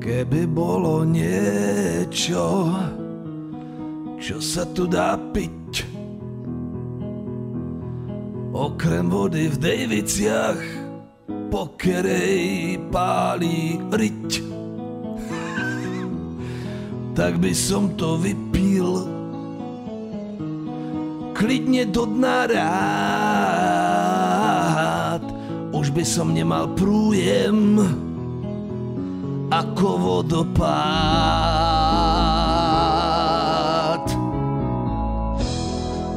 Keby bolo niečo, čo sa tu dá piť, okrem vody v Dejviciach, po kerej pálí riť, tak by som to vypil klidne do dna rád. Už by som nemal prújem ako vodopád.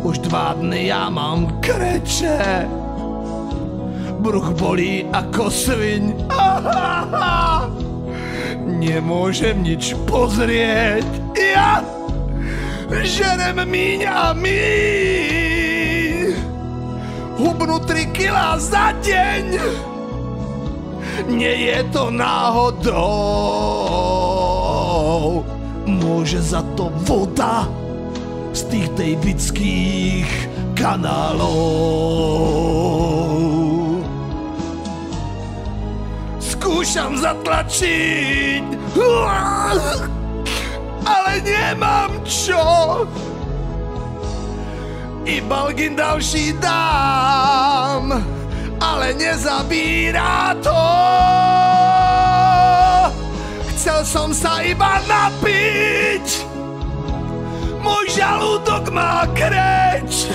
Už 2 dny ja mám kreče, bruch bolí ako sviň. Nemôžem nič pozrieť, ja žerem míň a míň. Hubnú 3 kilá za deň, nie je to náhodou. Môže za to voda z tých dejvických kanálov. Skúšam zatlačiť, ale nemám čo. I balgin další dám, ale nezabírá to. Chcel som sa iba napiť, môj žalúdok má kreč.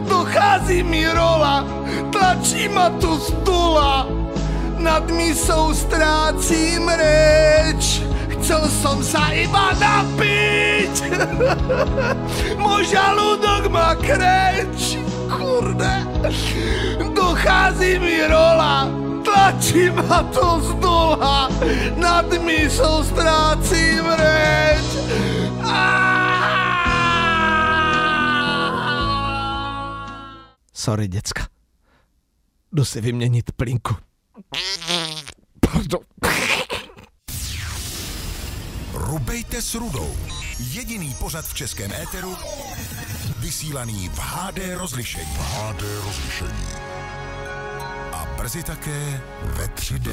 Dochází mi rola, tlačí ma tu stula, nad misou strácim reč. Chcel som sa iba napiť, môj žalúdok má kreč. Kurde, dochází mi rola, tlačí ma to z dola, nad mysou strácim reč. Sorry, decka. Jdu si vyměnit plínku. Pardon. Rubejte s Rudou. Jediný pořad v českém éteru, vysílaný v HD rozlišení. A brzy také ve 3D.